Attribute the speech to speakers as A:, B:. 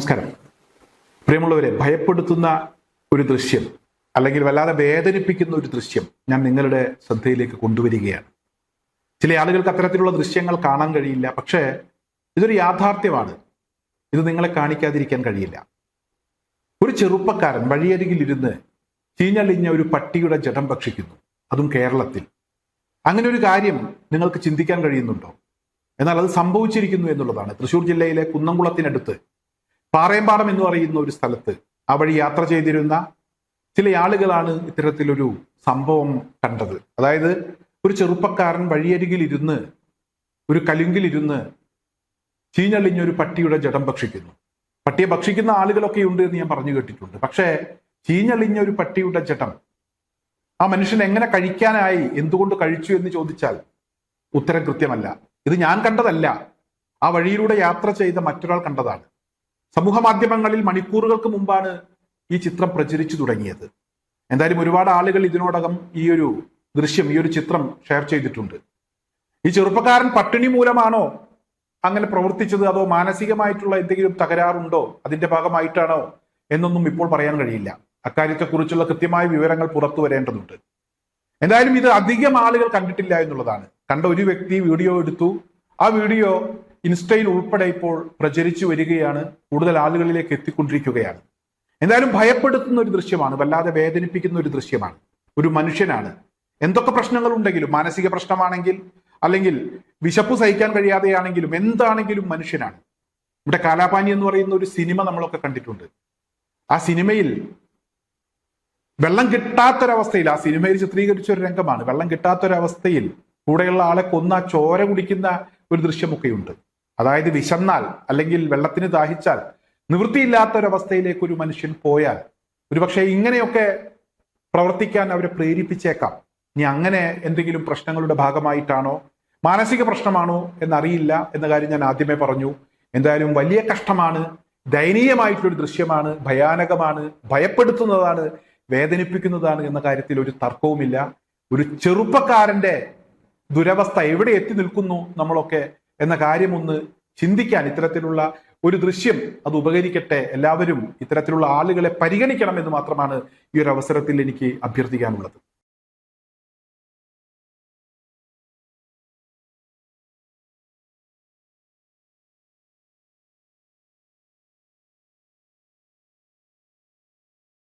A: നമസ്കാരം. പ്രിയമുള്ളവരെ, ഭയപ്പെടുത്തുന്ന ഒരു ദൃശ്യം അല്ലെങ്കിൽ വല്ലാതെ വേദനിപ്പിക്കുന്ന ഒരു ദൃശ്യം ഞാൻ നിങ്ങളുടെ ശ്രദ്ധയിലേക്ക് കൊണ്ടുവരികയാണ്. ചില ആളുകൾക്ക് അത്തരത്തിലുള്ള ദൃശ്യങ്ങൾ കാണാൻ കഴിയില്ല, പക്ഷേ ഇതൊരു യാഥാർത്ഥ്യമാണ്. ഇത് നിങ്ങളെ കാണിക്കാതിരിക്കാൻ കഴിയില്ല. ഒരു ചെറുപ്പക്കാരൻ വഴിയരികിൽ ഇരുന്ന് ചീഞ്ഞളിഞ്ഞ ഒരു പട്ടിയുടെ ജഡം ഭക്ഷിക്കുന്നു, അതും കേരളത്തിൽ. അങ്ങനെ ഒരു കാര്യം നിങ്ങൾക്ക് ചിന്തിക്കാൻ കഴിയുന്നുണ്ടോ? എന്നാൽ അത് സംഭവിച്ചിരിക്കുന്നു എന്നുള്ളതാണ്. തൃശ്ശൂർ ജില്ലയിലെ കുന്നംകുളത്തിനടുത്ത് പാറയമ്പാടം എന്ന് പറയുന്ന ഒരു സ്ഥലത്ത് ആ വഴി യാത്ര ചെയ്തിരുന്ന ചില ആളുകളാണ് ഇത്തരത്തിലൊരു സംഭവം കണ്ടത്. അതായത് ഒരു ചെറുപ്പക്കാരൻ വഴിയരികിൽ ഇരുന്ന് ഒരു കലുങ്കിലിരുന്ന് ചീഞ്ഞളിഞ്ഞൊരു പട്ടിയുടെ ജഡം ഭക്ഷിക്കുന്നു. പട്ടിയെ ഭക്ഷിക്കുന്ന ആളുകളൊക്കെ ഉണ്ട് എന്ന് ഞാൻ പറഞ്ഞു കേട്ടിട്ടുണ്ട്. പക്ഷേ ചീഞ്ഞളിഞ്ഞ ഒരു പട്ടിയുടെ ജഡം ആ മനുഷ്യൻ എങ്ങനെ കഴിക്കാനായി, എന്തുകൊണ്ട് കഴിച്ചു എന്ന് ചോദിച്ചാൽ ഉത്തരം കൃത്യമല്ല. ഇത് ഞാൻ കണ്ടതല്ല, ആ വഴിയിലൂടെ യാത്ര ചെയ്ത മറ്റൊരാൾ കണ്ടതാണ്. സമൂഹ മാധ്യമങ്ങളിൽ മണിക്കൂറുകൾക്ക് മുമ്പാണ് ഈ ചിത്രം പ്രചരിച്ചു തുടങ്ങിയത്. എന്തായാലും ഒരുപാട് ആളുകൾ ഇതിനോടകം ഈ ഒരു ദൃശ്യം, ഈ ഒരു ചിത്രം ഷെയർ ചെയ്തിട്ടുണ്ട്. ഈ ചെറുപ്പക്കാരൻ പട്ടിണി മൂലമാണോ അങ്ങനെ പ്രവർത്തിച്ചത്, അതോ മാനസികമായിട്ടുള്ള എന്തെങ്കിലും തകരാറുണ്ടോ, അതിന്റെ ഭാഗമായിട്ടാണോ എന്നൊന്നും ഇപ്പോൾ പറയാൻ കഴിയില്ല. അക്കാര്യത്തെക്കുറിച്ചുള്ള കൃത്യമായ വിവരങ്ങൾ പുറത്തു വരേണ്ടതുണ്ട്. എന്തായാലും ഇത് അധികം ആളുകൾ കണ്ടിട്ടില്ല എന്നുള്ളതാണ്. കണ്ട ഒരു വ്യക്തി വീഡിയോ എടുത്തു. ആ വീഡിയോ ഇൻസ്റ്റയിൽ ഉൾപ്പെടെ ഇപ്പോൾ പ്രചരിച്ചു വരികയാണ്, കൂടുതൽ ആളുകളിലേക്ക് എത്തിക്കൊണ്ടിരിക്കുകയാണ്. എന്തായാലും ഭയപ്പെടുത്തുന്ന ഒരു ദൃശ്യമാണ്, വല്ലാതെ വേദനിപ്പിക്കുന്ന ഒരു ദൃശ്യമാണ്. ഒരു മനുഷ്യനാണ്, എന്തൊക്കെ പ്രശ്നങ്ങൾ ഉണ്ടെങ്കിലും, മാനസിക പ്രശ്നമാണെങ്കിൽ അല്ലെങ്കിൽ വിശപ്പ് സഹിക്കാൻ കഴിയാതെയാണെങ്കിലും, എന്താണെങ്കിലും മനുഷ്യനാണ്. ഇവിടെ കാലാപാനി എന്ന് പറയുന്ന ഒരു സിനിമ നമ്മളൊക്കെ കണ്ടിട്ടുണ്ട്. ആ സിനിമയിൽ വെള്ളം കിട്ടാത്തൊരവസ്ഥയിൽ, ആ സിനിമയിൽ ചിത്രീകരിച്ച ഒരു രംഗമാണ്. വെള്ളം കിട്ടാത്തൊരവസ്ഥയിൽ കൂടെയുള്ള ആളെ കൊന്ന ചോര കുടിക്കുന്ന ഒരു ദൃശ്യമൊക്കെയുണ്ട്. അതായത് വിശന്നാൽ അല്ലെങ്കിൽ വെള്ളത്തിന് ദാഹിച്ചാൽ നിവൃത്തിയില്ലാത്തൊരവസ്ഥയിലേക്ക് ഒരു മനുഷ്യൻ പോയാൽ ഒരുപക്ഷെ ഇങ്ങനെയൊക്കെ പ്രവർത്തിക്കാൻ അവരെ പ്രേരിപ്പിച്ചേക്കാം. ഇനി അങ്ങനെ എന്തെങ്കിലും പ്രശ്നങ്ങളുടെ ഭാഗമായിട്ടാണോ, മാനസിക പ്രശ്നമാണോ എന്നറിയില്ല എന്ന കാര്യം ഞാൻ ആദ്യമേ പറഞ്ഞു. എന്തായാലും വലിയ കഷ്ടമാണ്, ദയനീയമായിട്ടുള്ളൊരു ദൃശ്യമാണ്, ഭയാനകമാണ്, ഭയപ്പെടുത്തുന്നതാണ്, വേദനിപ്പിക്കുന്നതാണ് എന്ന കാര്യത്തിൽ ഒരു തർക്കവുമില്ല. ഒരു ചെറുപ്പക്കാരന്റെ ദുരവസ്ഥ എവിടെ എത്തി നിൽക്കുന്നു നമ്മളൊക്കെ എന്ന കാര്യമൊന്ന് ചിന്തിക്കാൻ ഇത്തരത്തിലുള്ള ഒരു ദൃശ്യം അത് ഉപകരിക്കട്ടെ. എല്ലാവരും ഇത്തരത്തിലുള്ള ആളുകളെ പരിഗണിക്കണം എന്ന് മാത്രമാണ് ഈ ഒരു അവസരത്തിൽ എനിക്ക് അഭ്യർത്ഥിക്കാനുള്ളത്.